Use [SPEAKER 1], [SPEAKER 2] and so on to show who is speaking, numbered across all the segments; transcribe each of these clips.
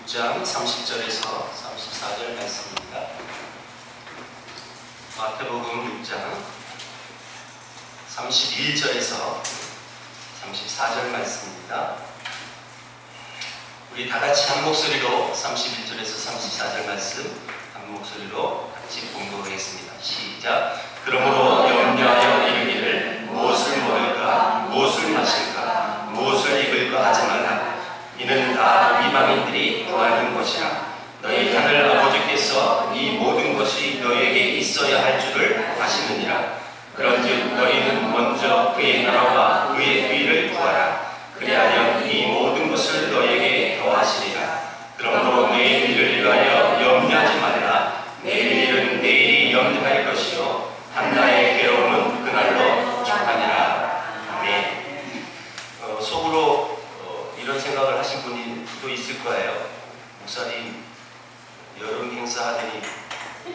[SPEAKER 1] 6장 30절에서 34절 말씀입니다. 마태복음 6장 31절에서 34절 말씀입니다. 우리 다같이 한 목소리로 31절에서 34절 말씀 한 목소리로 같이 봉독하겠습니다. 시작. 그러므로 염려하여 이르기를 무엇을 먹을까 무엇을 마실까 무엇을 입을까 하지 말라. 이는 다 이방인들이 구하는 것이라. 너희 하늘 아버지께서 이 모든 것이 너희에게 있어야 할 줄을 아시느니라. 그런즉 너희는 먼저 그의 나라와 그의 의를 구하라. 그리하여 이 모든 것을 너희에게 더하시리라. 그러므로 내일 일을 위하여 염려하지 말라. 내일 일은 내일이 염려할 것이요 한 날의 괴로움은 그날로 족하니라. 아멘. 속으로 이런 생각을 하신 분이 또 있을 거예요. 목사님, 여름 행사 하더니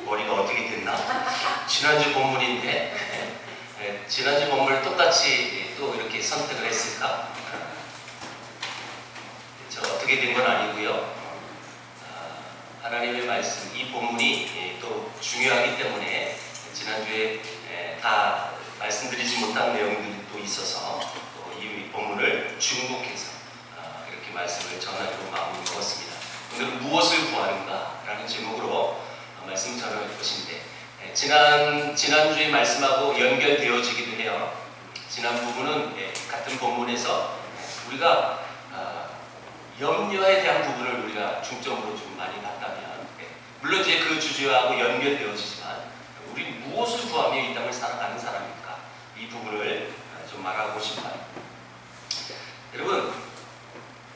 [SPEAKER 1] 머리가 어떻게 됐나? 지난주 본문인데 지난주 본문을 똑같이 또 이렇게 선택을 했을까? 저 어떻게 된 건 아니고요. 하나님의 말씀, 이 본문이 또 중요하기 때문에 지난주에 다 말씀드리지 못한 내용들이 또 있어서 또 이 본문을 중복해서 이렇게 말씀을 전하기로 마음을 먹었습니다. 오늘은 무엇을 구하는가? 라는 제목으로 말씀을 전할 것인데 지난주의 말씀하고 연결되어지기도 해요. 지난 부분은 같은 본문에서 우리가 염려에 대한 부분을 우리가 중점으로 좀 많이 봤다면 물론 이제 그 주제하고 연결되어지지만 우리 무엇을 구하며 이 땅을 살아가는 사람일까? 이 부분을 좀 말하고 싶어요. 여러분,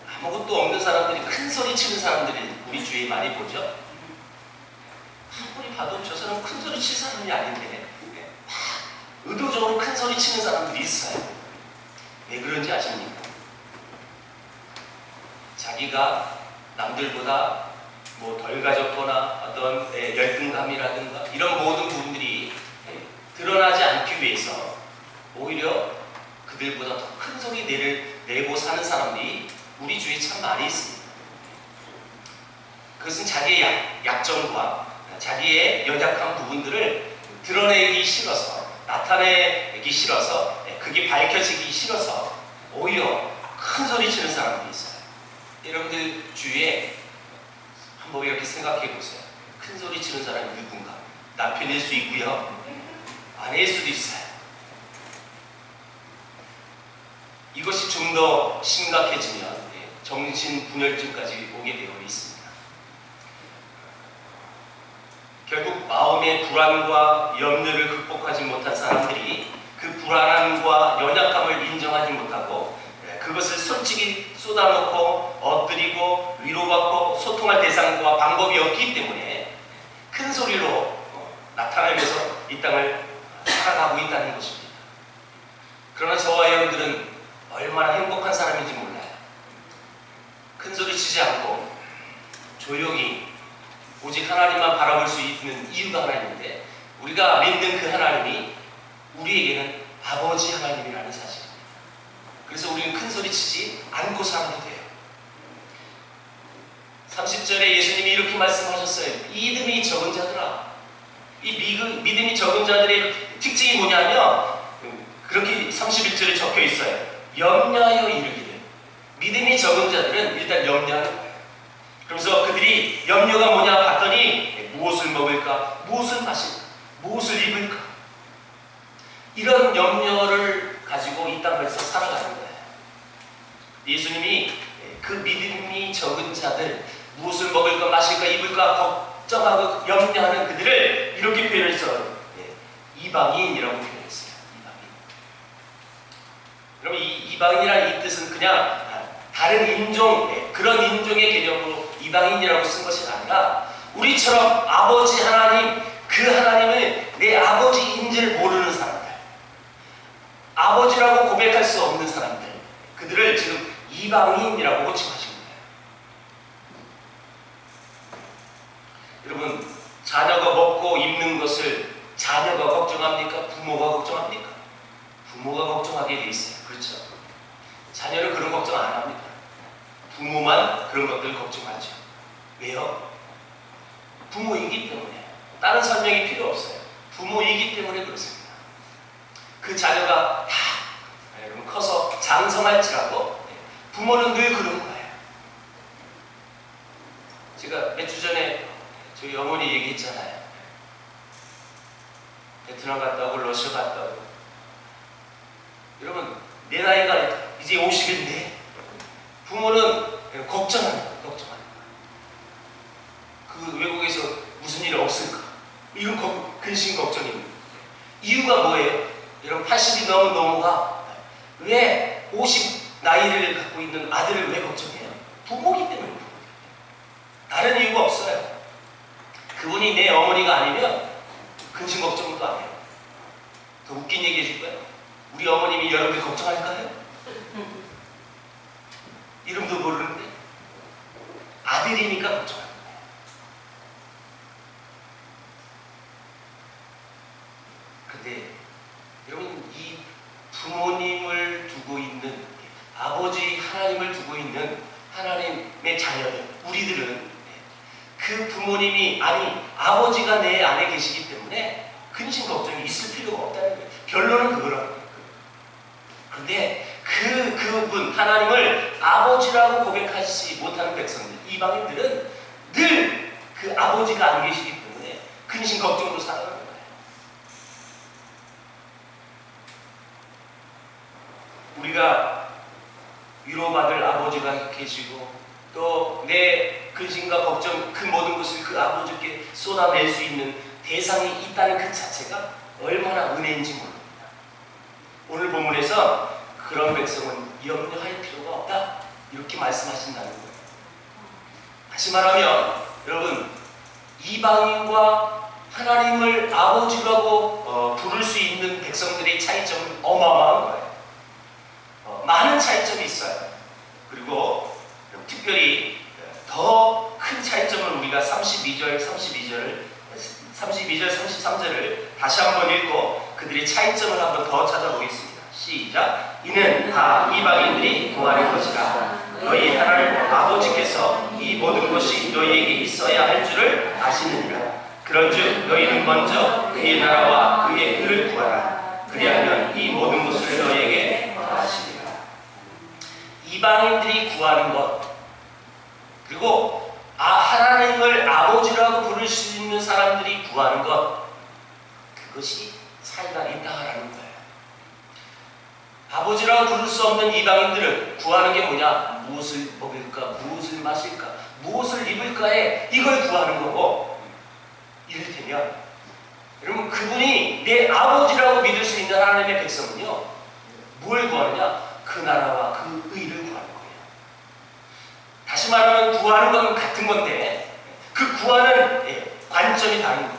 [SPEAKER 1] 아무것도 없는 사람들이 큰 소리 치는 사람들이 우리 주위에 많이 보죠? 아무리 봐도 저 사람 큰 소리 칠 사람이 아닌데 의도적으로 큰 소리 치는 사람들이 있어요. 왜 그런지 아십니까? 자기가 남들보다 뭐 덜 가졌거나 어떤 열등감이라든가 이런 모든 부분들이 드러나지 않기 위해서 오히려 그들보다 더 큰 소리 내고 사는 사람들이 우리 주위에 참 많이 있습니다. 그것은 자기의 약점과 자기의 연약한 부분들을 드러내기 싫어서, 나타내기 싫어서, 그게 밝혀지기 싫어서 오히려 큰 소리 치는 사람들이 있어요. 여러분들 주위에 한번 이렇게 생각해 보세요. 큰 소리 치는 사람이 누군가? 남편일 수 있고요, 아내일 수도 있어요. 이것이 좀 더 심각해지면 정신분열증까지 오게 되어 있습니다. 결국 마음의 불안과 염려를 극복하지 못한 사람들이 그 불안함과 연약함을 인정하지 못하고 그것을 솔직히 쏟아놓고 엎드리고 위로받고 소통할 대상과 방법이 없기 때문에 큰 소리로 나타내면서 이 땅을 살아가고 있다는 것입니다. 그러나 저와 여러분들은 얼마나 행복한 사람인지 몰라요. 큰 소리 치지 않고 조용히 오직 하나님만 바라볼 수 있는 이유가 하나 있는데 우리가 믿는 그 하나님이 우리에게는 아버지 하나님이라는 사실입니다. 그래서 우리는 큰 소리 치지 않고 살아도 돼요. 30절에 예수님이 이렇게 말씀하셨어요. 이 믿음이 적은 자들아. 이 믿음이 적은 자들의 특징이 뭐냐면 그렇게 31절에 적혀 있어요. 염려하여 이르기를. 믿음이 적은 자들은 일단 염려하는 거예요. 그러면서 그들이 염려가 뭐냐 봤더니 무엇을 먹을까, 무엇을 마실까, 무엇을 입을까, 이런 염려를 가지고 이 땅에서 살아가는 거예요. 예수님이 그 믿음이 적은 자들, 무엇을 먹을까, 마실까, 입을까 걱정하고 염려하는 그들을 이렇게 표현했어요. 이방인이라고 표현했어요. 그럼 이 이방인이라는 이 뜻은 그냥 다른 인종, 그런 인종의 개념으로 이방인이라고 쓴 것이 아니라 우리처럼 아버지 하나님, 그 하나님을 내 아버지인지를 모르는 사람들, 아버지라고 고백할 수 없는 사람들, 그들을 지금 이방인이라고 호칭하신 거예요. 여러분, 자녀가 먹고 입는 것을 자녀가 걱정합니까? 부모가 걱정합니까? 부모가 걱정하게 돼 있어요. 그렇죠? 자녀는 그런 걱정 안 합니다. 부모만 그런 것들을 걱정하죠. 왜요? 부모이기 때문에. 다른 설명이 필요 없어요. 부모이기 때문에 그렇습니다. 그 자녀가 다 여러분 커서 장성할지라도 부모는 늘 그런 거예요. 제가 몇 주 전에 저희 어머니 얘기했잖아요. 베트남 갔다 오고 러시아 갔다 오고. 여러분 내 나이가 이제 50인데 부모는 걱정하는 거예요. 그 외국에서 무슨 일이 없을까? 이런 근심 걱정입니다. 이유가 뭐예요? 여러분 80이 넘은 노모가 왜 50 나이를 갖고 있는 아들을 왜 걱정해요? 부모기 때문에. 다른 이유가 없어요. 그분이 내 어머니가 아니면 근심 걱정도 안 해요. 더 웃긴 얘기 해줄까요? 우리 어머님이 여러분들 걱정할까요? 이름도 모르는데 아들이니까 걱정합니다. 근데 여러분 이 부모님을 두고 있는 아버지 하나님을 두고 있는 하나님의 자녀들 우리들은 그 부모님이 아니 아버지가 내 안에 계시기 때문에 근심 걱정이 있을 필요가 없다는 거예요. 결론은 그거라고. 그런데 그분 하나님을 아버지라고 고백하지 못하는 백성들 이방인들은 늘 그 아버지가 안 계시기 때문에 근심 걱정으로 살아가는 거예요. 우리가 위로받을 아버지가 계시고 또 내 근심과 걱정 그 모든 것을 그 아버지께 쏟아낼 수 있는 대상이 있다는 그 자체가 얼마나 은혜인지 모릅니다. 오늘 본문에서 그런 백성은 염려할 필요가 없다 이렇게 말씀하신다는 거예요. 다시 말하면 여러분 이방인과 하나님을 아버지라고 부를 수 있는 백성들의 차이점은 어마어마한 거예요. 많은 차이점이 있어요. 그리고 특별히 더 큰 차이점을 우리가 32절, 33절을 다시 한번 읽고 그들의 차이점을 한번 더 찾아보겠습니다. 시작! 이는 다 이방인들이 구하는 것이라. 너희 하나님 아버지께서 이 모든 것이 너희에게 있어야 할 줄을 아시느니라. 그런즉 너희는 먼저 그의 나라와 그의 의를 구하라. 그리하면 이 모든 것을 너희에게 더하시리라. 이방인들이 구하는 것 그리고 하나님을 아버지라고 부를 수 있는 사람들이 구하는 것 그것이 차이가 있다라는 거예요. 아버지라고 부를 수 없는 이방인들은 구하는 게 뭐냐? 무엇을 먹을까? 무엇을 마실까? 무엇을 입을까에 이걸 구하는 거고 이를테면 여러분 그분이 내 아버지라고 믿을 수 있는 하나님의 백성은요 뭘 구하느냐? 그 나라와 그 의를 구하는 거예요. 다시 말하면 구하는 건 같은 건데 그 구하는 관점이 다른 거예요.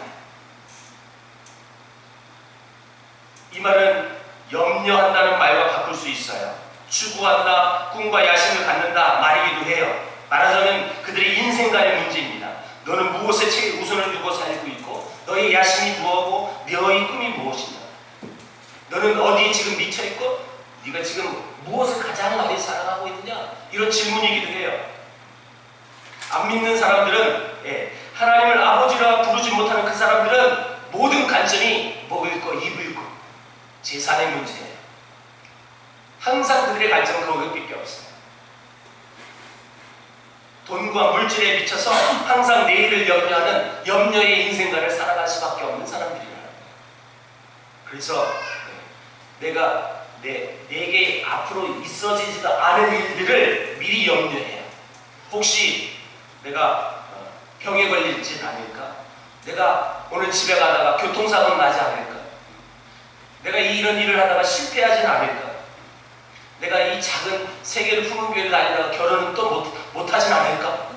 [SPEAKER 1] 이 말은 염려한다는 말과 바꿀 수 있어요. 추구한다, 꿈과 야심을 갖는다 말이기도 해요. 말하자면 그들의 인생관의 문제입니다. 너는 무엇에 우선을 두고 살고 있고 너의 야심이 무엇이고 너의 꿈이 무엇이냐. 너는 어디에 지금 미쳐있고 네가 지금 무엇을 가장 많이 사랑하고 있느냐. 이런 질문이기도 해요. 안 믿는 사람들은 하나님을 아버지라 부르지 못하는 그 사람들은 모든 관점이 먹을 거, 입을 거, 재산의 문제예요. 항상 그들의 관점은 거기밖에 없어요. 돈과 물질에 미쳐서 항상 내일을 염려하는 염려의 인생관을 살아갈 수밖에 없는 사람들이에요. 그래서 내게 앞으로 있어지지도 않은 일들을 미리 염려해요. 혹시 내가 병에 걸리지 않을까? 내가 오늘 집에 가다가 교통사고 나지 않을까? 내가 이런 일을 하다가 실패하진 않을까? 내가 이 작은 세계를 푸는 교회를 다니다가 결혼은 또 못하진 않을까?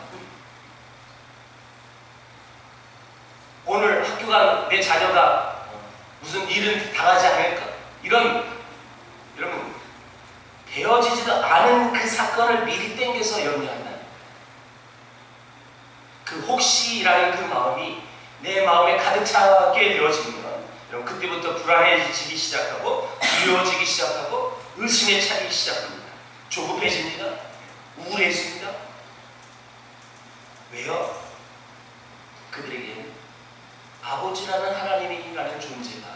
[SPEAKER 1] 오늘 학교가 내 자녀가 무슨 일을 당하지 않을까? 이런 여러분 되어지지도 않은 그 사건을 미리 땡겨서 염려한다. 그 혹시라는 그 마음이 내 마음에 가득 차게 되어지는 건 여러분 그때부터 불안해지기 시작하고 두려워지기 시작하고 의심에 차기 시작합니다. 조급해집니다. 우울해집니다.
[SPEAKER 2] 왜요? 그들에게 아버지라는 하나님이라는 존재가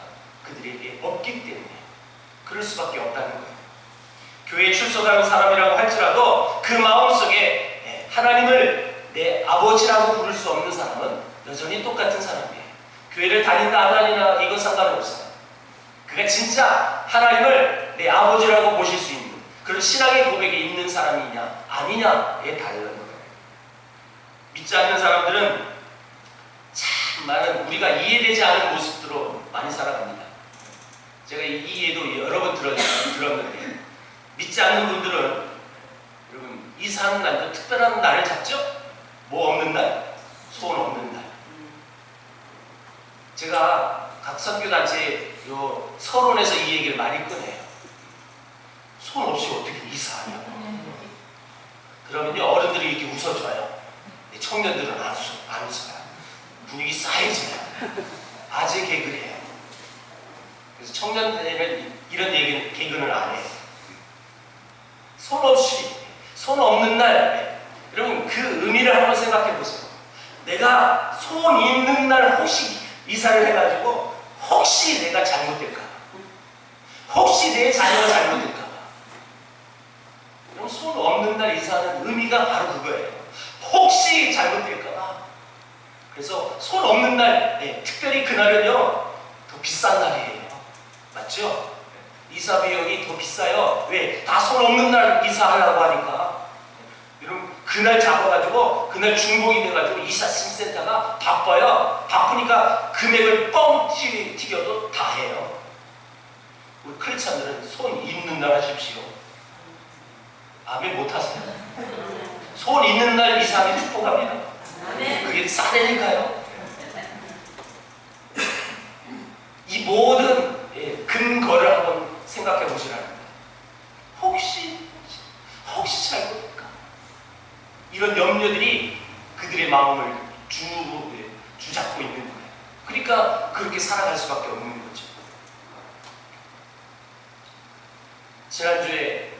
[SPEAKER 2] 그들에게 없기 때문에 그럴 수밖에 없다는 거예요. 교회에 출석하는 사람이라고 할지라도 그 마음속에 하나님을 내 아버지라고 부를 수 없는 사람은 여전히 똑같은 사람이에요. 교회를 다닌다 안 다니나 이건 상관없어요. 그가 진짜 하나님을 내 아버지라고 보실 수 있는 그런 신앙의 고백이 있는 사람이냐 아니냐에 다른 거예요. 믿지 않는 사람들은 참 많은 우리가 이해되지 않은 모습으로 많이 살아갑니다. 제가 이 예도 여러 번 들었는데 믿지 않는 분들은 여러분 이사하는 날도 특별한 날을 잡죠? 뭐 없는 날? 소원 없는 날. 제가 각 선교단체 요 서론에서 이 얘기를 많이 꺼내요. 소원 없이 어떻게 이사하냐고. 그러면요 어른들이 이렇게 웃어줘요. 청년들은 안 웃어요. 분위기 싸해져요. 아재 개그를 해요. 그래서 청년들은 이런 얘기는 개그는 안 해요. 손 없이, 손 없는 날, 여러분 그 의미를 한번 생각해 보세요. 내가 손 있는 날 혹시 이사를 해가지고 혹시 내가 잘못될까? 혹시 내 자녀가 잘못될까? 그럼 손 없는 날 이사하는 의미가 바로 그거예요. 혹시 잘못될까봐. 그래서 손 없는 날, 특별히 그날은요 더 비싼 날이에요. 맞죠? 이사 비용이 더 비싸요. 왜? 다 손 없는 날 이사하려고 하니까. 여러분 그날 잡아가지고 그날 중복이 돼가지고 이사심센터가 바빠요. 바쁘니까 금액을 뻥 튀겨도 다 해요. 우리 크리스찬들은 손 있는 날 하십시오. 아멘 못하세요? 손 있는 날 이사하면 축복합니다. 그게 싸대니까요. 이 모든 근거를 한번 생각해 보시라는 거예요. 혹시 잘못될까? 이런 염려들이 그들의 마음을 주잡고 있는 거예요. 그러니까 그렇게 살아갈 수밖에 없는 거죠. 지난주에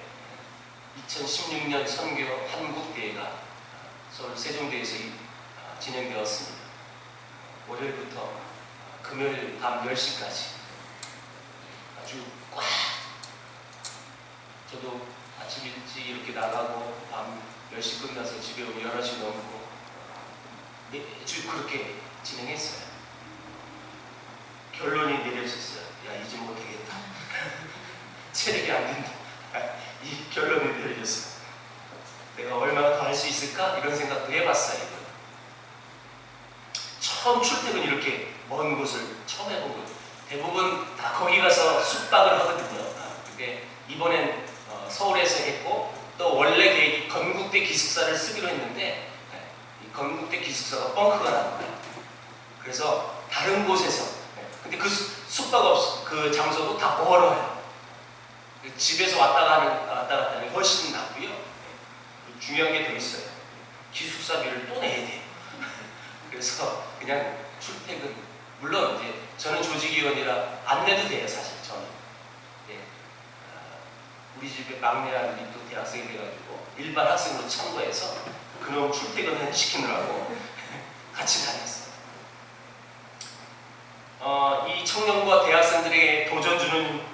[SPEAKER 2] 2016년 선교 한국대회가 서울 세종대에서 진행되었습니다. 월요일부터 금요일 밤 10시까지 아주 꽉. 저도 아침 일찍 이렇게 나가고 밤 10시 끝나서 집에 오면 11시 넘고 매주 그렇게 진행했어요. 결론이 내려졌어요. 야 이제 못하겠다. 체력이 안 된다. 이 결론이 내려졌어요. 내가 얼마나 더 할 수 있을까? 이런 생각도 해봤어요. 처음 출퇴근 이렇게 먼 곳을 처음 해본 거예요. 대부분 다 거기 가서 숙박을 하거든요. 근데 이번엔 서울에서 했고 또 원래 계획이 건국대 기숙사를 쓰기로 했는데 이 건국대 기숙사가 뻥크가 난 거예요. 그래서 다른 곳에서 근데 그 숙박 그 장소도 다 멀어요. 집에서 왔다 갔다 하는 게 훨씬 낫고요. 중요한 게 더 있어요. 기숙사비를 또 내야 돼요. 그래서 그냥 출퇴근. 물론 이제 저는 조직위원이라 안 내도 돼요, 사실 저는. 우리 집에 막내 아들이 또 대학생이 돼가지고 일반 학생으로 참고해서 그놈 출퇴근을 시키느라고 같이 다녔어요. 이 청년과 대학생들에게 도전 주는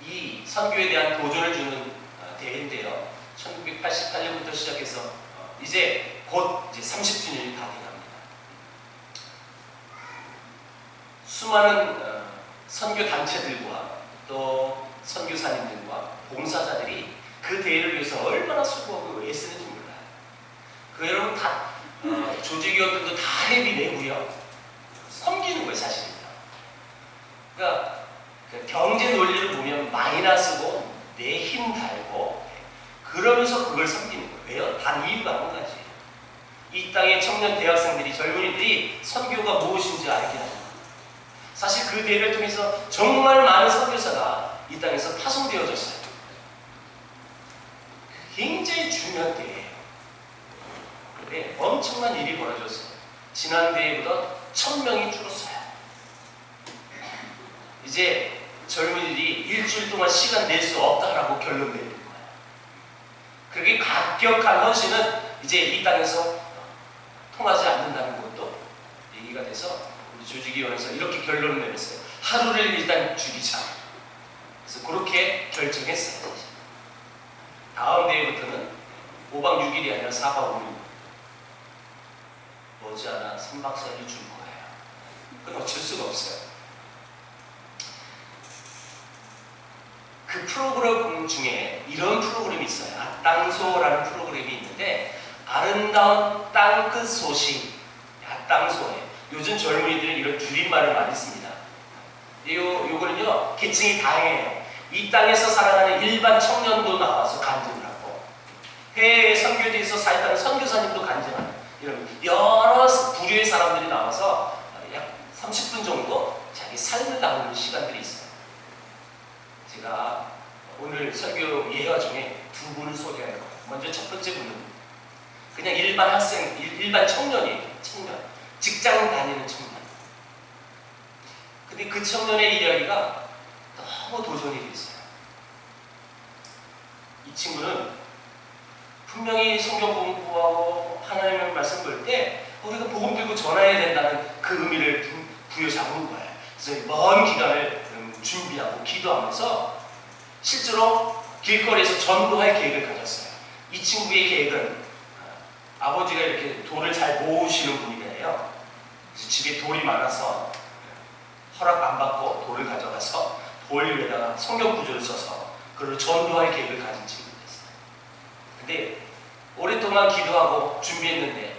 [SPEAKER 2] 이 선교에 대한 도전을 주는 대회인데요. 1988년부터 시작해서 이제 곧 30주년이 다 돼갑니다. 수많은 선교 단체들과 또 선교사님들과 봉사자들이 그 대회를 위해서 얼마나 수고하고 애쓰는지 몰라요. 그 여러분 다 조직위원들도 다 회비 내고요. 섬기는 거예요, 사실은요. 그러니까 그 경제 논리를 보면 마이너스고 내 힘 달고 그러면서 그걸 섬기는 거예요. 왜요? 단 이유가 한 가지예요. 이 땅의 청년 대학생들이 젊은이들이 선교가 무엇인지 알게 합니다. 사실 그 대회를 통해서 정말 많은 선교사가 이 땅에서 파송되어졌어요. 굉장히 중요한 대회예요. 근데 엄청난 일이 벌어졌어요. 지난 대회보다 1000명이 줄었어요. 이제 젊은이들이 일주일 동안 시간 낼 수 없다라고 결론 내린 거예요. 그렇게 각격한 헌신은 이제 이 땅에서 통하지 않는다는 것도 얘기가 돼서 우리 조직위원회에서 이렇게 결론을 내렸어요. 하루를 일단 줄이자. 그래서 그렇게 결정했어요. 다음 대회부터는 5박 6일이 아니라 4박 5일 머지않아 3박 4일을 줄 거예요. 그건 어쩔 수가 없어요. 그 프로그램 중에 이런 프로그램이 있어요. 아땅소라는 프로그램이 있는데 아름다운 땅끝 소식, 아땅소예요. 요즘 젊은이들은 이런 줄임말을 많이 씁니다. 요거는요 계층이 다양해요. 이 땅에서 살아가는 일반 청년도 나와서 간증을 하고 해외 선교지에서 살다는 선교사님도 간증하는 이런 여러 부류의 사람들이 나와서 약 30분 정도 자기 삶을 나누는 시간들이 있어요. 제가 오늘 설교 예화 중에 두 분을 소개할 거예요. 먼저 첫 번째 분은 그냥 일반 학생, 일반 청년이에요. 청년. 직장 다니는 청년. 근데 그 청년의 이야기가 너무 도전이 됐어요. 이 친구는 분명히 성경 공부하고 하나님의 말씀 볼 때 우리가 복음 들고 전해야 된다는 그 의미를 부여잡은 거예요. 그래서 먼 기간을 준비하고 기도하면서 실제로 길거리에서 전도할 계획을 가졌어요. 이 친구의 계획은 아버지가 이렇게 돌을 잘 모으시는 분이래요. 그래서 집에 돌이 많아서 허락 안 받고 돌을 가져가서 돌 위에다가 성경 구절을 써서 그걸 전도할 계획을 가진 친구였어요. 근데 오랫동안 기도하고 준비했는데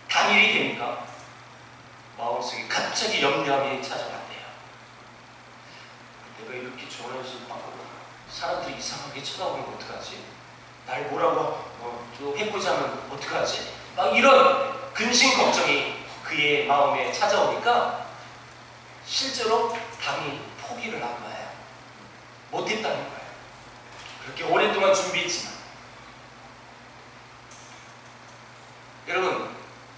[SPEAKER 2] 당일이 되니까 마음속에 갑자기 염려함이 찾아왔대요. 내가 이렇게 전화해서 받고 사람들이 이상하게 쳐다보면 어떡하지? 날 뭐라고 또 해보자면 어떡하지? 막 이런 근심 걱정이 그의 마음에 찾아오니까 실제로 당일 포기를 한 거예요. 못했다는 거예요. 그렇게 오랫동안 준비했지만 여러분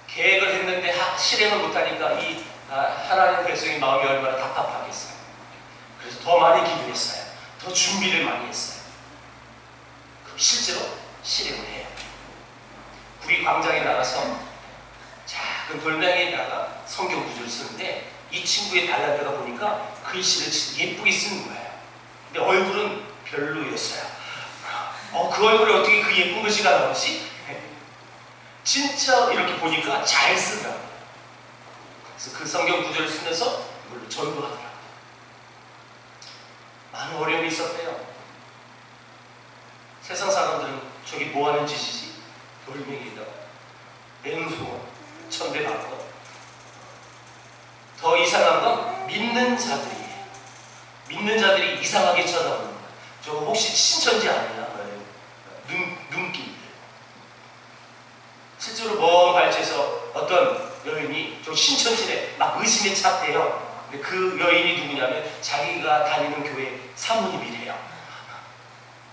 [SPEAKER 2] 계획을 했는데 실행을 못하니까 이 하나님의 백성의 마음이 얼마나 답답하겠어요. 그래서 더 많이 기도했어요. 더 준비를 많이 했어요. 그럼 실제로 실행을 해요. 구리 광장에 나가서 작은 돌멩이에다가 성경 구절을 쓰는데 이 친구의 달란트가 보니까 글씨를 예쁘게 쓰는 거예요. 근데 얼굴은 별로였어요. 그 얼굴에 어떻게 그 예쁜 글씨가 나오지? 진짜 이렇게 보니까 잘 쓰더라고요. 그래서 그 성경 구절을 쓰면서 이걸로 전도하더라고요. 많은 어려움이 있었대요. 세상 사람들은 저기 뭐 하는 짓이지? 돌멩이에다가 맹소 천대받고 더 이상한 건 믿는 자들이에요. 믿는 자들이 이상하게 쳐다보는 거예요. 저거 혹시 신천지 아니냐? 눈길. 실제로 먼 발치에서 어떤 여인이 저 신천지에 막 의심에 찼대요. 근데 그 여인이 누구냐면 자기가 다니는 교회 사모님이래요.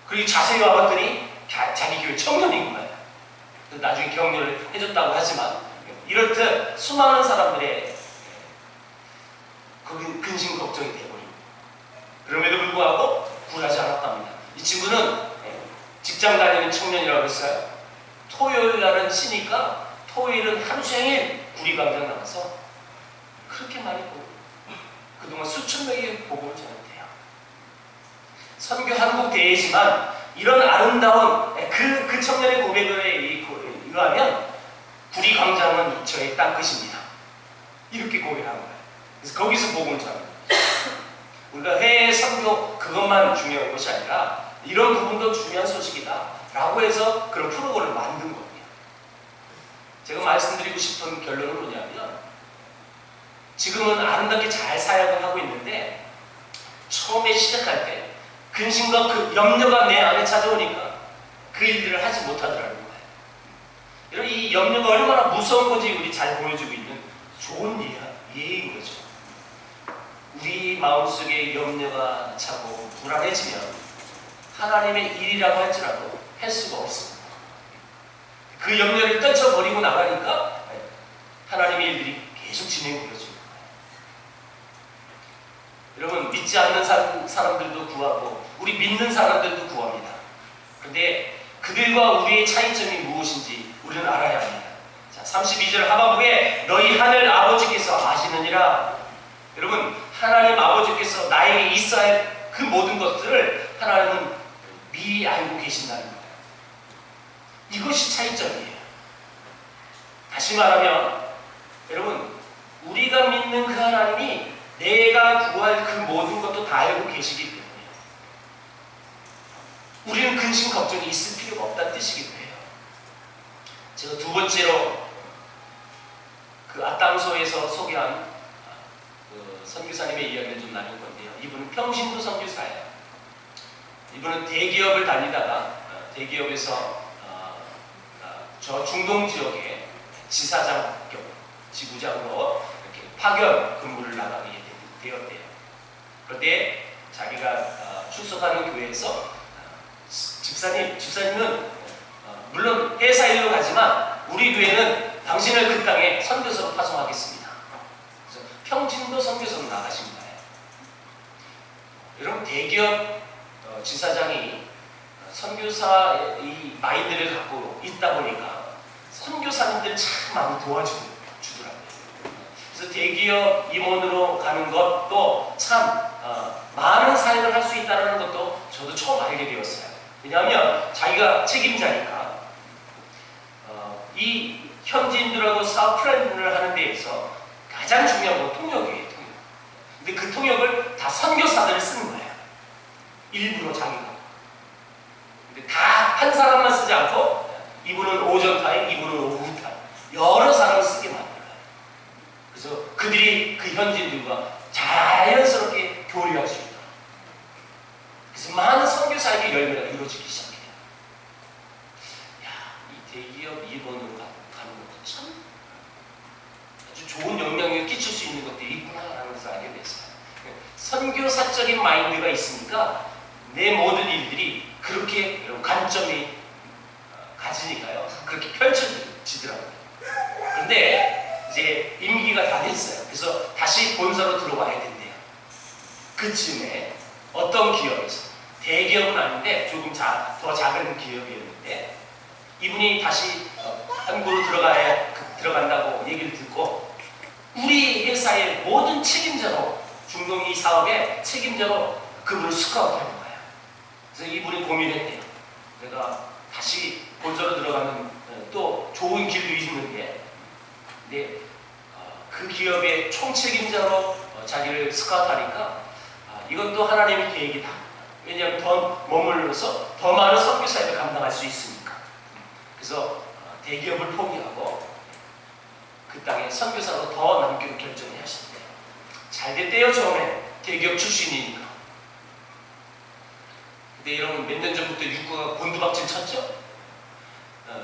[SPEAKER 2] 그리고 자세히 와봤더니 자기 교회 청년인 거예요. 나중에 격려를 해줬다고 하지만 이렇듯 수많은 사람들의 거기 근심 걱정이 되어버립니다. 그럼에도 불구하고 굴하지 않았답니다. 이 친구는 직장 다니는 청년이라고 했어요. 토요일 날은 쉬니까 토요일은 하루 종일 구리광장 나가서 그렇게 많이 보고 그동안 수천 명의 복음을 전했대요. 선교 한국 대회지만 이런 아름다운 그 청년의 고백에 의하면 구리광장은 저의 땅끝입니다. 이렇게 고백한 거예요. 그래서 거기서 복음을 전합니다. 우리가 해외 선교 그것만 중요한 것이 아니라 이런 부분도 중요한 소식이다 라고 해서 그런 프로그램을 만든 겁니다. 제가 말씀드리고 싶은 결론은 뭐냐면 지금은 아름답게 잘 사역을 하고 있는데 처음에 시작할 때 근심과 그 염려가 내 안에 찾아오니까 그 일들을 하지 못하더라는 거예요. 여러분 이 염려가 얼마나 무서운 건지 우리 잘 보여주고 있는 좋은 예인 거죠. 우리 마음속에 염려가 차고 불안해지면 하나님의 일이라고 할지라도 할 수가 없습니다. 그 염려를 떨쳐버리고 나가니까 하나님의 일들이 계속 진행되어지는 거예요. 여러분 믿지 않는 사람들도 구하고 우리 믿는 사람들도 구합니다. 그런데 그들과 우리의 차이점이 무엇인지 우리는 알아야 합니다. 자, 32절 하반부에 너희 하늘 아버지께서 아시느니라. 여러분, 하나님 아버지께서 나에게 있어야 할 그 모든 것들을 하나님은 미리 알고 계신다는 거예요. 이것이 차이점이에요. 다시 말하면 여러분, 우리가 믿는 그 하나님이 내가 구할 그 모든 것도 다 알고 계시기 때문에 우리는 근심 걱정이 있을 필요가 없다는 뜻이기도 해요. 제가 두 번째로 그 아땅소에서 소개한 그 선교사님의 이야기를 좀 나눌 건데요. 이분은 평신도 선교사예요. 이분은 대기업을 다니다가 대기업에서 저 중동 지역에 지사장 겸 지부장으로 이렇게 파견 근무를 나가게 되었대요. 그런데 자기가 출석하는 교회에서 집사님은 물론 회사 일로 가지만 우리 교회는 당신을 그 땅에 선교사로 파송하겠습니다. 그래서 평신도 선교사로 나가신 거예요. 여러분, 대기업 지사장이 선교사 이 마인드를 갖고 있다 보니까 선교사님들 참 많이 도와주더라고요. 그래서 대기업 임원으로 가는 것도 참 많은 사역을 할 수 있다는 것도 저도 처음 알게 되었어요. 왜냐하면 자기가 책임자니까 이 현지인들하고 사업 플랜을 하는 데에서 가장 중요한 건 통역이에요. 통역. 근데 그 통역을 다 선교사들을 쓰는 거예요. 일부러 자기가. 근데 다 한 사람만 쓰지 않고 이분은 오전 타임, 이분은 오후 타임 여러 사람을 쓰게 만들어요. 그래서 그들이 그 현지인들과 자연스럽게 교류할 수 있다. 그래서 많은 선교사에게 열매가 이루어지기 시작해요. 야, 이 대기업 일본으로 가는 것도 참 아주 좋은 영향력을 끼칠 수 있는 것들이 있구나라는 것을 알게 됐어요. 선교사적인 마인드가 있으니까 내 모든 일들이 그렇게 관점이 가지니까요. 그렇게 펼쳐지더라고요. 그런데 이제 임기가 다 됐어요. 그래서 다시 본사로 들어와야 된대요. 그쯤에 어떤 기업에서 대기업은 아닌데 조금 더 작은 기업이었는데 이분이 다시 한국으로 들어간다고 얘기를 듣고 우리 회사의 모든 책임자로 중동 이 사업의 책임자로 그분을 스카우트하는 거예요. 그래서 이분이 고민했대요. 내가 다시 본사로 들어가면 또 좋은 길도 있는데 근데 그 기업의 총책임자로 자기를 스카우트하니까 이것도 하나님의 계획이다. 왜냐하면 더 머물러서 더 많은 선교 사역을 감당할 수 있으니까. 그래서 대기업을 포기하고 그 땅에 선교사로 더 남기로 결정을 하셨대요. 잘 됐대요. 처음에 대기업 출신이니까. 근데 여러분, 몇 년 전부터 유가가 곤두박질 쳤죠?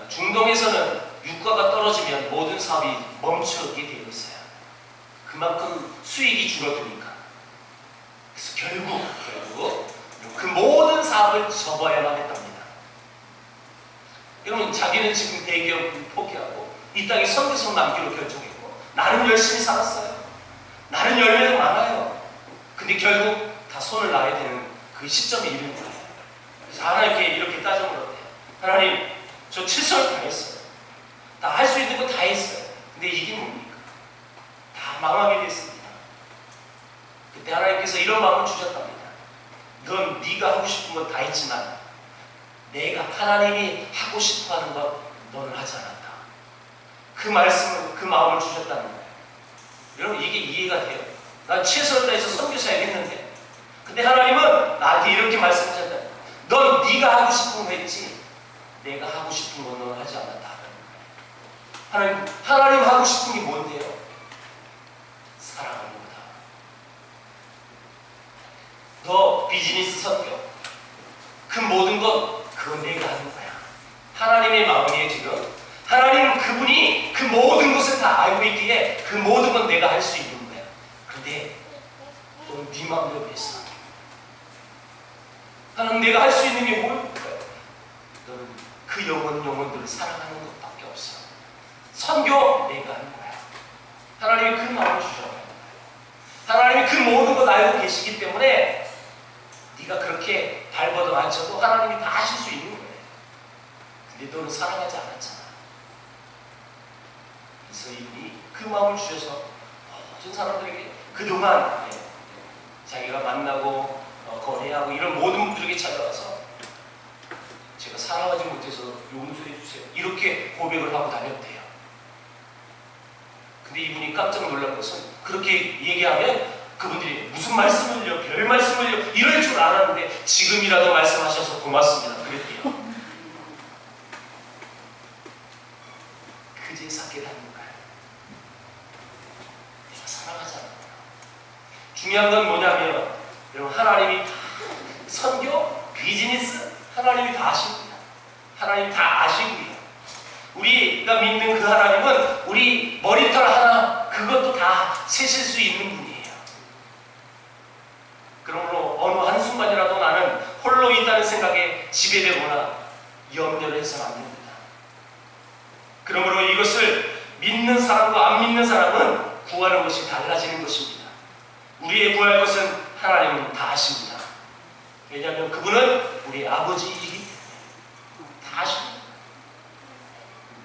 [SPEAKER 2] 중동에서는 유가가 떨어지면 모든 사업이 멈추게 되어 있어요. 그만큼 수익이 줄어드니까. 그래서 결국 그 모든 사업을 접어야만 했답니다. 여러분, 자기는 지금 대기업을 포기하고 이 땅에 선교사로 남기로 결정했고 나름 열심히 살았어요. 나름 열매가 많아요. 근데 결국 다 손을 놔야 되는 그 시점에 이른 거예요. 그래서 하나님께 이렇게 따져물었대요. 하나님, 저 최선을 다했어요. 다 할 수 있는 거 다 했어요. 근데 이게 뭡니까? 다 망하게 됐습니다. 그때 하나님께서 이런 마음을 주셨답니다. 넌 네가 하고 싶은 건 다 했지만 내가 하나님이 하고 싶어하는 것 너는 하지 않았다. 그 말씀을, 그 마음을 주셨다는 거예요. 여러분, 이게 이해가 돼요. 난 최선을 다해서 선교사역 했는데 근데 하나님은 나한테 이렇게 말씀하셨다. 넌 네가 하고 싶은 거 했지 내가 하고 싶은 건 너는 하지 않았다. 하나님 하고 싶은 게 뭔데요? 사랑하는 거다. 너 비즈니스 선교 그 모든 것 그건 내가 하는 거야. 하나님의 마음이에요. 지금 하나님은 그분이 그 모든 것을 다 알고 있기에 그 모든 건 내가 할 수 있는 거야. 근데 넌 네 마음대로 했어. 하나님, 내가 할 수 있는 게 뭘까? 너는 그 영혼들을 사랑하는 것밖에 없어. 선교 내가 하는 거야. 하나님이 그 마음을 주셔요. 하나님이 그 모든 걸 알고 계시기 때문에 네가 그렇게 발버둥 안 쳐도 하나님이 다 하실 수 있는 거예요. 근데 너는 사랑하지 않았잖아. 그래서 이분이 그 마음을 주셔서 모든 사람들에게 그동안 자기가 만나고 거래하고 이런 모든 분들에게 찾아와서 제가 사랑하지 못해서 용서해 주세요 이렇게 고백을 하고 다녔대요. 근데 이분이 깜짝 놀란 것은 그렇게 얘기하면 그분들이 무슨 말씀을요, 별 말씀을요 이럴 줄 알았는데 지금이라도 말씀하셔서 고맙습니다 그랬대요. 그제서 깨닫는 거예요. 내가 사랑하잖아. 중요한 건 뭐냐면 여러분 하나님이 다 선교, 비즈니스 하나님이 다 아십니다. 하나님 다 아시고요. 우리가 믿는 그 하나님은 우리 머리털 하나 그것도 다 세실 수 있는 분이에요. 그러므로 어느 한순간이라도 나는 홀로 있다는 생각에 지배되거나 염려를 해서는 안 됩니다. 그러므로 이것을 믿는 사람과 안 믿는 사람은 구하는 것이 달라지는 것입니다. 우리의 구할 것은 하나님은 다 아십니다. 왜냐하면 그분은 우리 아버지이기 때문에 다 아십니다.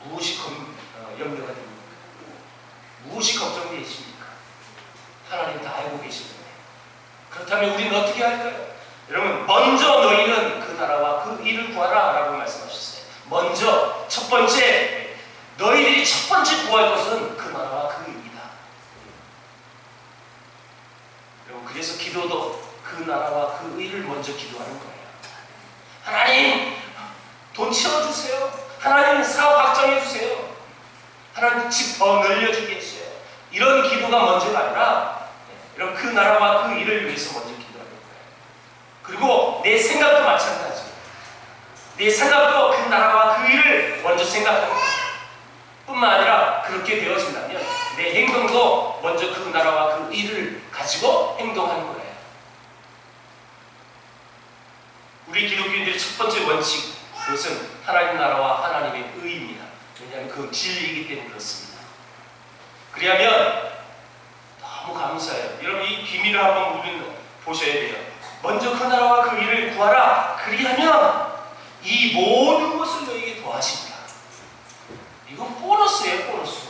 [SPEAKER 2] 무엇이 염려가 됩니까? 무엇이 걱정되십니까? 하나님 다 알고 계시는데 그렇다면 우리는 어떻게 할까요? 여러분 먼저 너희는 그 나라와 그 일을 구하라 라고 말씀하셨어요. 먼저 첫 번째 너희들이 첫 번째 구할 것은 그 나라와 그 일이다. 여러분 그래서 기도도 그 나라와 그 일을 먼저 기도하는 거예요. 하나님 돈 채워주세요. 하나님 사업 확정해주세요. 하나님 집 더 늘려주게 해주세요. 이런 기도가 먼저가 아니라 이런 그 나라와 그 일을 위해서 먼저 기도하는 거예요. 그리고 내 생각도 마찬가지. 내 생각도 그 나라와 그 일을 먼저 생각하는 거예요. 뿐만 아니라 그렇게 되어진다면 내 행동도 먼저 그 나라와 그 일을 가지고 행동하는 거예요. 우리 기독교인들의 첫 번째 원칙 그것은 하나님 나라와 하나님의 의입니다. 왜냐하면 그건 진리이기 때문에 그렇습니다. 그리하면 너무 감사해요. 여러분 이 비밀을 한번 우리는 보셔야 돼요. 먼저 그 나라와 그 일을 구하라. 그리하면 이 모든 것을 너에게 더하십니다. 이건 보너스예요, 보너스.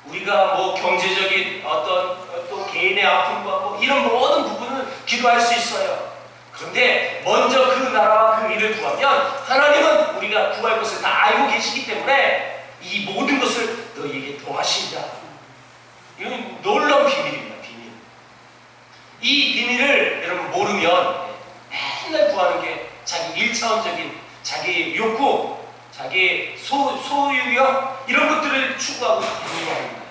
[SPEAKER 2] 우리가 뭐 경제적인 어떤 또 개인의 아픔과 뭐 이런 모든 부분은 기도할 수 있어요. 그런데 먼저 그 나라와 그 일을 구하면 하나님은 우리가 구할 것을 다 알고 계시기 때문에 이 모든 것을 너희에게 더하신다. 이건 놀라운 비밀입니다. 비밀. 이 비밀을 여러분 모르면 맨날 구하는 게 자기 1차원적인 자기 욕구, 자기 소유욕 이런 것들을 추구하고 있는 거예요.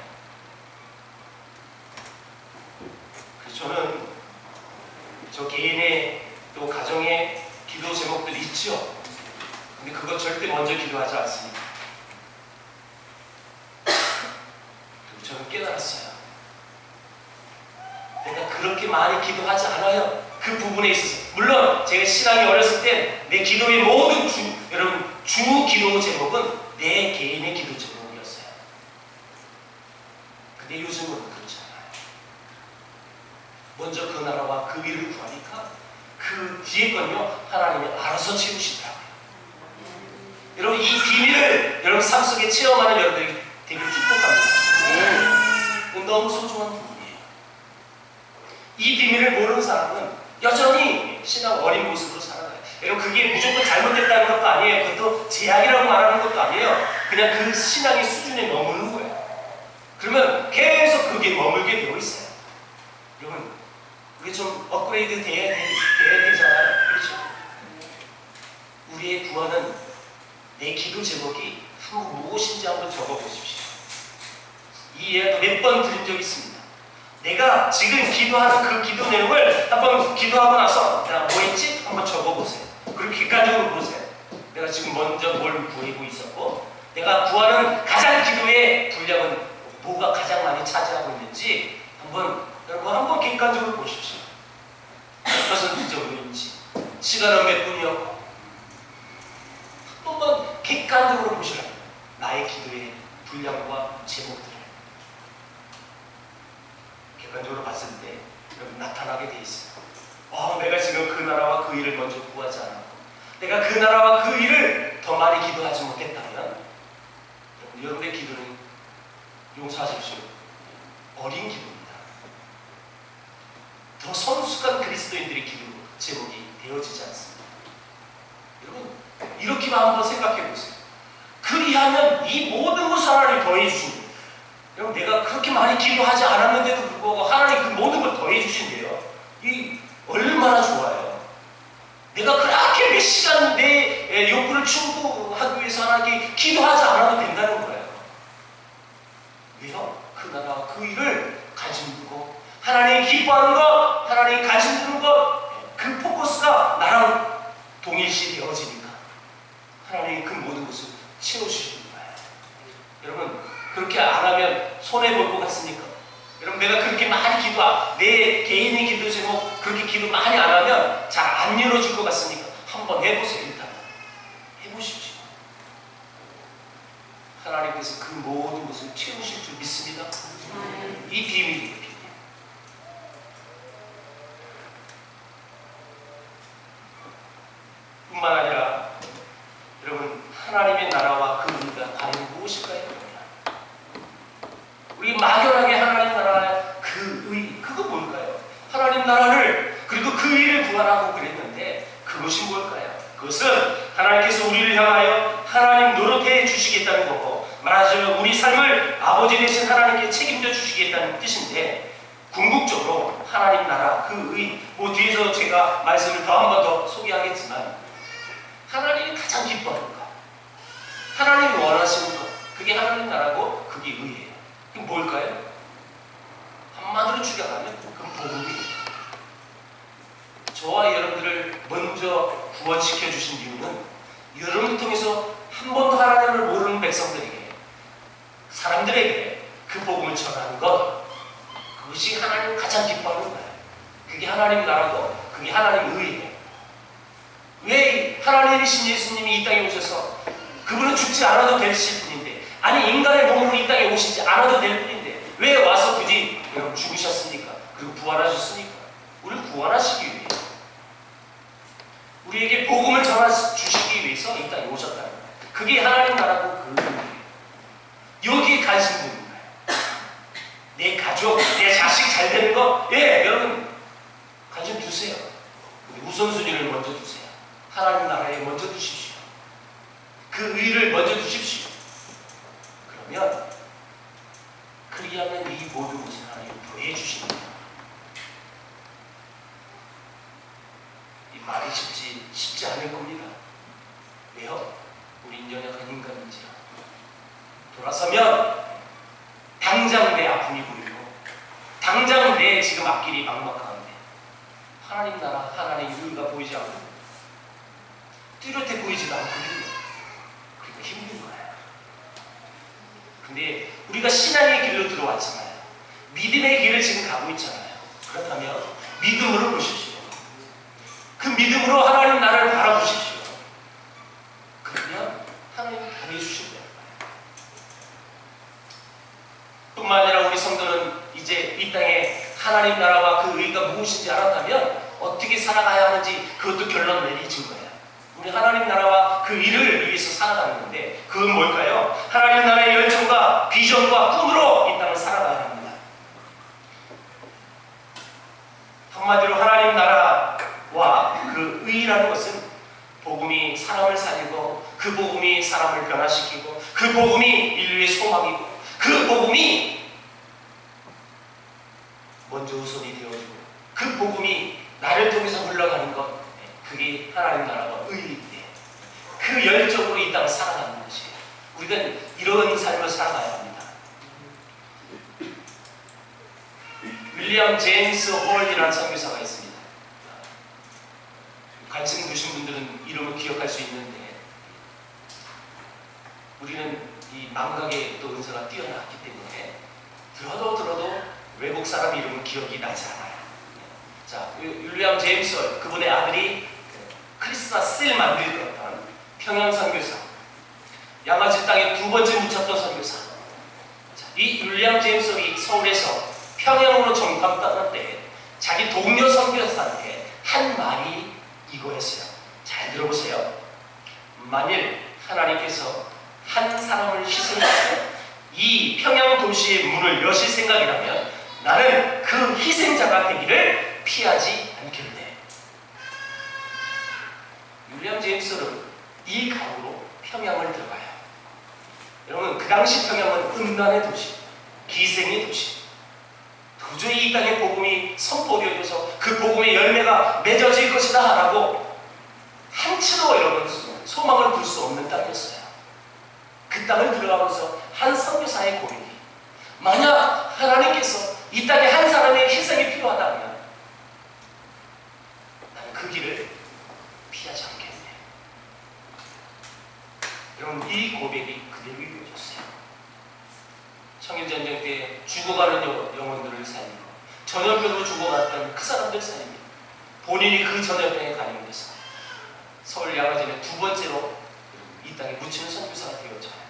[SPEAKER 2] 그래서 저는 저 개인의 또 가정의 기도 제목들이 있죠. 근데 그거 절대 먼저 기도하지 않습니다. 그리고 저는 깨달았어요. 내가 그렇게 많이 기도하지 않아요. 그 부분에 있어서. 물론 제가 신앙이 어렸을 때 내 기도의 모든 여러분 주 기도 제목은 내 개인의 기도 제목이었어요. 근데 요즘은 그렇지 않아요. 먼저 그 나라와 그 일을 구하니까 그 뒤에 건요 하나님이 알아서 채우시더라고요. 여러분 이 비밀을 여러분 삶 속에 체험하는 여러분들이 되게 축복합니다. 너무 소중한 부분이에요. 이 비밀을 모르는 사람은 여전히 신앙 어린 모습으로 살아가요. 여러분 그게 무조건 잘못됐다는 것도 아니에요. 그것도 제약이라고 말하는 것도 아니에요. 그냥 그 신앙의 수준에 머무는 거예요. 그러면 계속 그게 머물게 되어 있어요. 여러분 우리 좀 업그레이드 돼야 되잖아요. 그렇죠? 우리의 구원은 내 기도 제목이 한번 무엇인지 한번 적어보십시오. 이 예도 몇 번 들은 적이 있습니다. 내가 지금 기도하는 그 기도 내용을 한번 기도하고 나서 내가 뭐 했지? 한번 적어보세요. 그리고 객관적으로 보세요. 내가 지금 먼저 뭘 구하고 있었고 내가 구하는 가장 기도의 분량은 뭐가 가장 많이 차지하고 있는지 여러분 한번 객관적으로 보십시오. 몇 %적인지 시간은 몇 분이었고 한 번만 객관적으로 보시라고 나의 기도의 분량과 제목들을 객관적으로 봤을 때 여러분 나타나게 돼 있어요. 내가 지금 그 나라와 그 일을 먼저 구하지 않았고 내가 그 나라와 그 일을 더 많이 기도하지 못했다면 여러분의 기도는 용서하십시오. 어린 기도입니다. 더 성숙한 그리스도인들의 기도 제목이 되어지지 않습니다. 여러분, 이렇게만 한번 생각해 보세요. 그리하면 이 모든 것을 하나님이 더해 주십니다. 여러분, 내가 그렇게 많이 기도하지 않았는데도 불구하고 하나님 그 모든 걸 더해 주신대요. 이 얼마나 좋아요. 내가 그렇게 몇 시간 내 욕구를 충족하기 위해서 하나님께 기도하지 않아도 된다는 거예요. 왜요? 그 나라와 그 일을 관심 두고 하나님이 기뻐하는 것, 하나님이 관심 두는 것, 그 포커스가 나랑 동일시 되어지니까 하나님이 그 모든 것을 채워주시는 거예요. 여러분, 그렇게 안 하면 손해볼 것 같습니까? 여러분, 내가 그렇게 많이 내 개인의 기도 제목 그렇게 기도 많이 안 하면 잘 안 이루어질 것 같습니까? 한번 해보세요. 일단 해보십시오. 하나님께서 그 모든 것을 채우실 줄 믿습니다. 이 비밀이 이렇게 돼요. 뿐만 아니라 여러분, 하나님의 나라와 그 의가 과연 무엇일까요? 우리 막연하게 하나님 나라의 그 의, 그거 뭘까요? 하나님 나라를 그리고 그 의를 구하라고 그랬는데 그것이 뭘까요? 그것은 하나님께서 우리를 향하여 하나님 노릇해 주시겠다는 거고, 말하자면 우리 삶을 아버지 되신 하나님께 책임져 주시겠다는 뜻인데, 궁극적으로 하나님 나라 그 의, 뒤에서 제가 말씀을 더 한 번 더 소개하겠지만, 하나님이 가장 기뻐하는 것, 하나님이 원하시는 것, 그게 하나님 나라고 그게 의예요. 그게 뭘까요? 한마디로 추격하면 그건 복음이에요. 저와 여러분들을 먼저 구원시켜 주신 이유는 여러분을 통해서 한 번도 하나님을 모르는 백성들에게, 사람들에게 그 복음을 전하는 것, 그것이 하나님 가장 기뻐하는 거예요. 그게 하나님 나라고 그게 하나님 의예요. 왜 하나님이신 예수님이 이 땅에 오셔서, 그분은 죽지 않아도 되실 분인데, 아니 인간의 몸으로 이 땅에 오시지 않아도 될 분인데 왜 와서 굳이 죽으셨습니까? 그리고 부활하셨습니까? 우리를 구원하시기 위해, 우리에게 복음을 전해주시기 위해서 이 땅에 오셨다는 거예요. 그게 하나님 나라고 그 의미예요. 여기에 관심 두는 거예요. 내 가족, 내 자식 잘 되는 거, 예, 여러분 관심 두세요. 우선순위를 먼저 두세요. 하나님 나라에 먼저 두십시오. 그 의를 먼저 두십시오. 그러면 그리하면 이 모든 것을 하나님 더해 주십니다. 이 말이 쉽지 않을 겁니다. 왜요? 우린 연약한 인간인지요. 돌아서면 당장 내 아픔이 보이고, 당장 내 지금 앞길이 막막한데 하나님 나라, 하나님의 의가 보이지 않고 뚜렷해 보이지도 않거든요. 그러니까 힘든 거예요. 근데 우리가 신앙의 길로 들어왔잖아요. 믿음의 길을 지금 가고 있잖아요. 그렇다면 믿음으로 보십시오. 그 믿음으로 하나님 나라를 바라보십시오. 그러면 하나님 잘해주실 거예요. 뿐만 아니라 우리 성도는 이제 이 땅에 하나님 나라와 그 의가 무엇인지 알았다면 어떻게 살아가야 하는지 그것도 결론 내리진 거예요. 우리 하나님 나라와 그 일을 위해서 살아가는 건데, 그건 뭘까요? 하나님 나라의 열정과 비전과 꿈으로 이 땅을 살아가야 합니다. 한마디로 하나님 나라와 그 의라는 것은 복음이 사람을 살리고, 그 복음이 사람을 변화시키고, 그 복음이 인류의 소망이고, 그 복음이 먼저 우선이 되어지고, 그 복음이 나를 통해서 흘러가는 것, 그게 하나님 나라와 의인데, 그 열정으로 이 땅을 살아가는 것이에요. 우리가 이런 삶을 살아가야 합니다. 윌리엄 제임스 홀이라는 선교사가 있습니다. 관심 두신 분들은 이름을 기억할 수 있는데, 우리는 이 망각의 또 은사가 뛰어났기 때문에 들어도 외국 사람 이름은 기억이 나지 않아요. 자, 윌리엄 제임스 홀, 그분의 아들이 크리스마스를 만들었던 평양 선교사, 양아지 땅에 두 번째 묻혔던 선교사. 자, 이 윌리엄 제임스 홀이 서울에서 평양으로 정탐 떠날 때 자기 동료 선교사한테 한 말이 이거였어요. 잘 들어보세요. 만일 하나님께서 한 사람을 희생해서 이 평양 도시의 문을 여실 생각이라면 나는 그 희생자가 되기를 피하지 않겠네. 윌리엄 제임스는 이 각오로 평양을 들어가요. 여러분, 그 당시 평양은 음란의 도시, 기생의 도시. 도저히 이 땅의 복음이 선포되어져서 그 복음의 열매가 맺어질 것이다 라고 한치도 여러분 소망을 둘 수 없는 땅이었어요. 그 땅을 들어가면서 한 선교사의 고백이, 만약 하나님께서 이 땅에 한 사람의 희생이 필요하다면 나는 그 길을 피하지 않겠네. 여러분, 이 고백이 그대로 이루어졌어요. 청일전쟁 때 죽어가는 영혼들을 살리고 전염병으로 죽어갔던 그 사람들 살리고 본인이 그 전염병에 감염돼서 서울 양화진에 두 번째로 이 땅에 묻히는 선교사가 되었잖아요.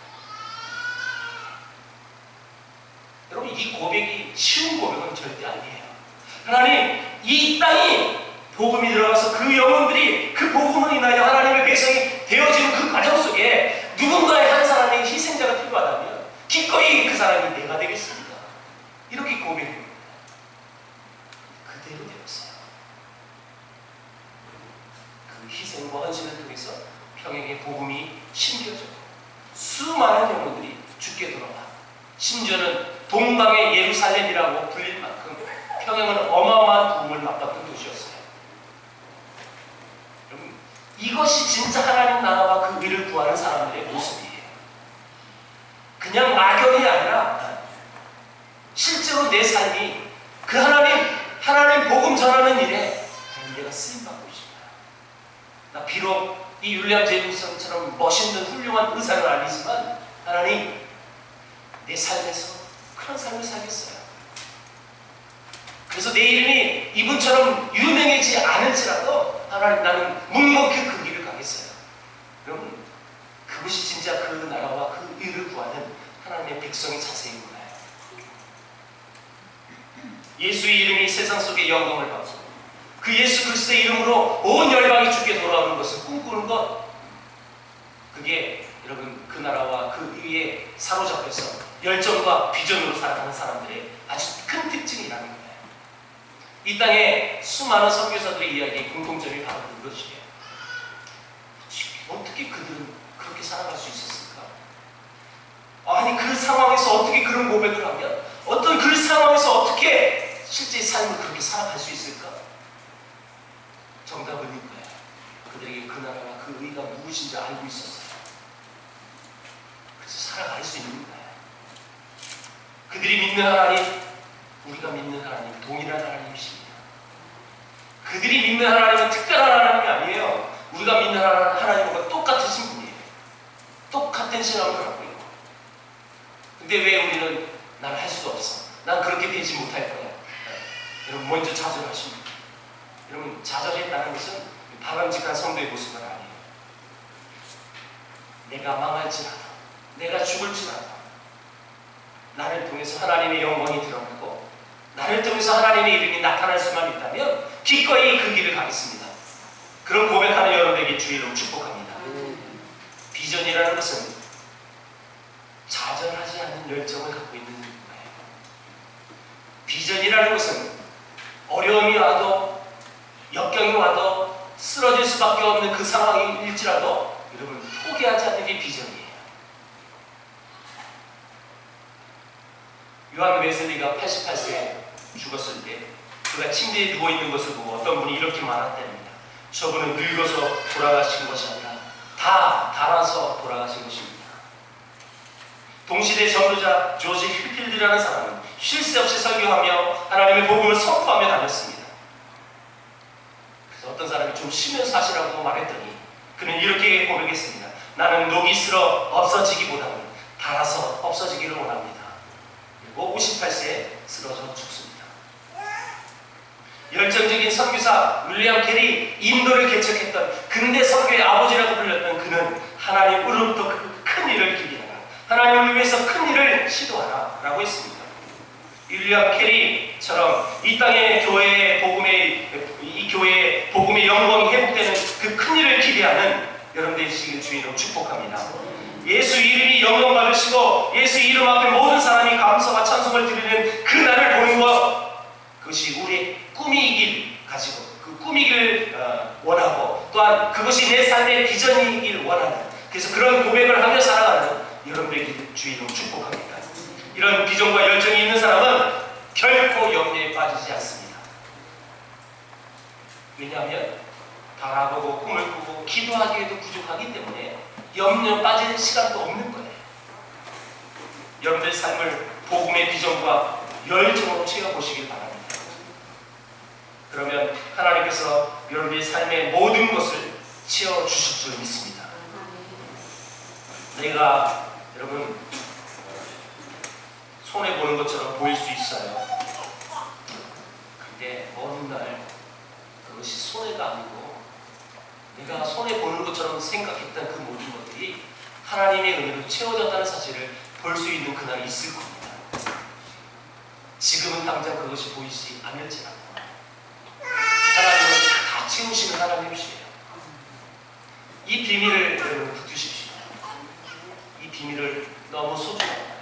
[SPEAKER 2] 여러분, 이 고백이 쉬운 고백은 절대 아니에요. 하나님, 이 땅이 복음이 들어가서 그 영혼들이 그 복음을 인하여 하나님의 백성이 되어지는 그 과정 속에 누군가의 한 사람의 희생자가 필요하다면 기꺼이 그 사람이 내가 되겠습니다. 이렇게 고백합니다. 그대로 되었어요. 그 희생과 헌신을 통해서 평양의 복음이 심겨졌고 수많은 영혼들이 죽게 돌아와 심지어는 동방의 예루살렘이라고 불릴 만큼 평양은 어마어마한 부흥을 맛봤던 도시였어요. 여러분, 이것이 진짜 하나님 나라와 그 의를 구하는 사람들의 모습이에요. 그냥 막연이 아니라 실제로 내 삶이 그 하나님 복음 전하는 일에 내가 쓰임받고 싶다. 나 비록 이 윌리엄 제임스처럼 멋있는 훌륭한 의사는 아니지만 하나님, 내 삶에서 그런 삶을 살겠어요. 그래서 내 이름이 이분처럼 유명해지지 않을지라도 하나님, 나는 묵묵히 그 길을 가겠어요. 여러분, 그것이 진짜 그 나라와 그 의를 구하는 하나님의 백성의 자세인 거예요. 예수의 이름이 세상 속에 영광을 받고 그 예수 그리스도의 이름으로 온 열방이 주께 돌아오는 것을 꿈꾸는 것, 그게 여러분 그 나라와 그 의에 사로잡혀서 열정과 비전으로 살아가는 사람들의 아주 큰 특징이라는 거예요. 이 땅에 수많은 선교사들의 이야기의 공통점이 바로 그것이에요. 어떻게 그들은 그렇게 살아갈 수 있었을까? 아니, 그 상황에서 어떻게 그런 고백을 하면, 어떤 그 상황에서 어떻게 실제 삶을 그렇게 살아갈 수 있을까? 정답은 이거예요. 그들에게 그 나라와 그 의가 무엇인지 알고 있었어요. 그래서 살아갈 수 있는 거예요. 그들이 믿는 하나님, 우리가 믿는 하나님 동일한 하나님이십니다. 그들이 믿는 하나님은 특별한 하나님이 아니에요. 우리가 믿는 하나님과 똑같으신 분이에요. 똑같은 신앙을 갖고 있고. 근데 왜 우리는 난 할 수도 없어, 난 그렇게 되지 못할 거야. 여러분, 먼저 좌절하십니다. 여러분, 좌절했다는 것은 바람직한 성도의 모습은 아니에요. 내가 망할지라도, 내가 죽을지라도 나를 통해서 하나님의 영광이 드러나고 나를 통해서 하나님의 이름이 나타날 수만 있다면 기꺼이 그 길을 가겠습니다. 그런 고백하는 여러분에게 주의 이름 축복합니다. 비전이라는 것은 좌절하지 않는 열정을 갖고 있는 거예요. 비전이라는 것은 어려움이 와도 역경이 와도 쓰러질 수밖에 없는 그 상황일지라도 여러분 포기하지 않는 게 비전이에요. 요한 웨슬리가 88세에 죽었을 때 그가 침대에 누워있는 것을 보고 어떤 분이 이렇게 말했답니다. 저분은 늙어서 돌아가신 것이 아니라 다 닳아서 돌아가신 것입니다. 동시대 전도자 조지 힐필드라는 사람은 쉴 새 없이 설교하며 하나님의 복음을 선포하며 다녔습니다. 그래서 어떤 사람이 좀 쉬면서 하시라고 말했더니 그는 이렇게 고백했습니다. 나는 녹이 슬어 없어지기보다는 닳아서 없어지기를 원합니다. 그리고 58세에 쓰러져 죽습니다. 열정적인 선교사 윌리엄 캐리, 인도를 개척했던 근대 선교의 아버지라고 불렸던 그는 하나님으로부터 큰 일을 기대하라, 하나님을 위해서 큰 일을 시도하라 라고 했습니다. 윌리엄 캐리처럼 이 땅의 교회의 복음의 영광이 회복되는 그 큰 일을 기대하는 여러분들이 되시길 주의로 축복합니다. 예수 이름이 영광 받으시고 예수 이름 앞에 모든 사람이 감사와 찬송을 드리는 그 날을 보는 것, 그것이 우리의 꿈이길 가지고 그 꿈이길 원하고, 또한 그것이 내 삶의 비전이길 원하는, 그래서 그런 고백을 하며 살아가는 여러분들에게 주의 이름 축복합니다. 이런 비전과 열정이 있는 사람은 결코 염려에 빠지지 않습니다. 왜냐하면 바라보고 꿈을 꾸고 기도하기에도 부족하기 때문에 염려 빠질 시간도 없는 거예요. 여러분들의 삶을 복음의 비전과 열정으로 채워보시길 바랍니다. 그러면 하나님께서 여러분의 삶의 모든 것을 채워주실 줄 믿습니다. 내가 여러분 손해보는 것처럼 보일 수 있어요. 근데 어느 날 그것이 손해가 아니고 내가 손해보는 것처럼 생각했던 그 모든 것들이 하나님의 은혜로 채워졌다는 사실을 볼 수 있는 그날이 있을 겁니다. 지금은 당장 그것이 보이지 않을지라도 하나님은 다 채우시는 하나님이시에요. 이 비밀을 여러분 붙드십시오. 이 비밀을 너무 소중합니다.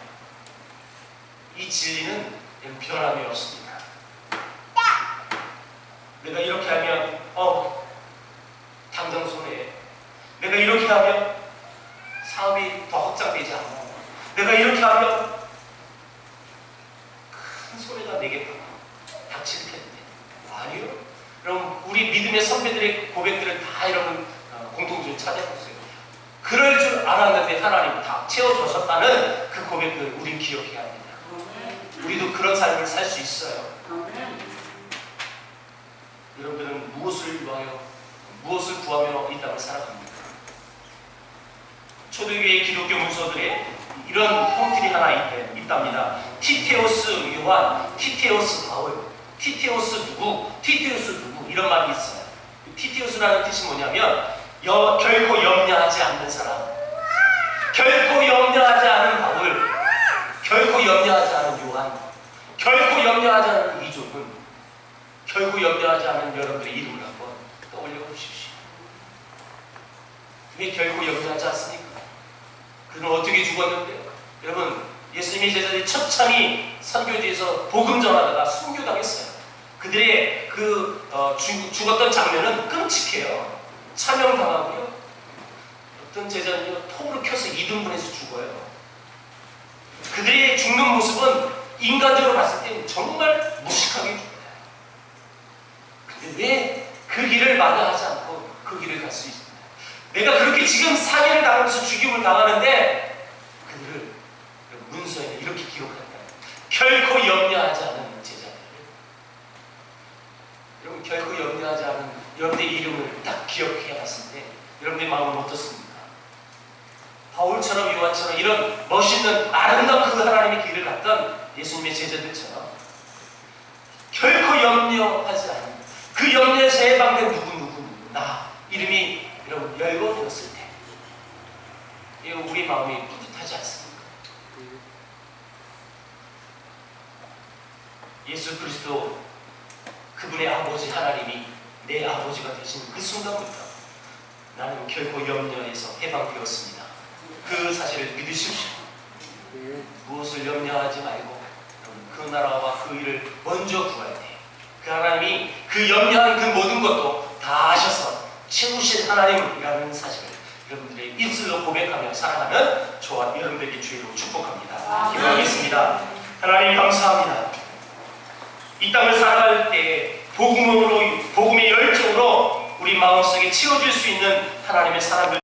[SPEAKER 2] 이 진리는 변함이 없습니다. 내가 이렇게 하면 당장 손해. 내가 이렇게 하면 사업이 더 확장되지 않아. 내가 이렇게 하면 큰 손해가 내게 닥칠 텐데. 아니요. 그럼 우리 믿음의 선배들의 고백들을 다 여러분 공통적으로 찾아보세요. 그럴 줄 알았는데 하나님 다 채워주셨다는 그 고백을 우린 기억해야 합니다. 우리도 그런 삶을 살 수 있어요. 여러분들은 무엇을 위하여, 무엇을 구하며 이 땅을 살아갑니까? 초대교회 기독교 문서들에 이런 홈틀이 하나 있답니다. 티테오스 요한, 티테오스 바울, 티테오스 누구, 티테오스 누구, 이런 말이 있어요. 티테오스라는 뜻이 뭐냐면 결코 염려하지 않는 사람, 결코 염려하지 않은 바울, 결코 염려하지 않은 요한, 결코 염려하지 않은 이종은, 결코 염려하지 않은 여러분들의 이름을 한번 떠올려 보십시오. 왜 결코 염려하지 않습니까? 그는 어떻게 죽었는데요? 여러분, 예수님의 제자들이 처참히 선교지에서 복음 전하다가 순교당했어요. 그들의 죽었던 장면은 끔찍해요. 차명당하고요. 어떤 제자는요, 통으로 켜서 2등분해서 죽어요. 그들의 죽는 모습은 인간적으로 봤을 때 정말 무식하게 죽어요. 근데 왜 그 길을 마다하지 않고 그 길을 갈 수 있습니다? 내가 그렇게 지금 사형을 당하면서 죽임을 당하는데 그들을 문서에 이렇게 기록한다. 결코 염려하지 않은 제자들. 여러분, 결코 염려하지 않은 여러분의 이름을 딱 기억해 봤을 때 여러분의 마음은 어떻습니까? 바울처럼 요한처럼 이런 멋있는 아름다운 그 하나님의 길을 갔던 예수님의 제자들처럼 결코 염려하지 않은, 그 염려에서 해방된 누구 나 이름이 여러분 열거되었을 때 우리 마음이 뿌듯하지 않습니까? 예수 그리스도 그분의 아버지 하나님이 내 아버지가 되신 그 순간부터 나는 결코 염려에서 해방되었습니다. 그 사실을 믿으십시오. 무엇을 염려하지 말고 그 나라와 그 일을 먼저 구할 때 그 하나님이 그 염려한 그 모든 것도 다 하셔서 채우신 하나님이라는 사실을 여러분들의 입술로 고백하며 살아가는 저와 여러분들에게 주의로 축복합니다. 기도하겠습니다. 하나님 감사합니다. 이 땅을 살아갈 때 복음의 열정으로 우리 마음속에 채워줄 수 있는 하나님의 사람들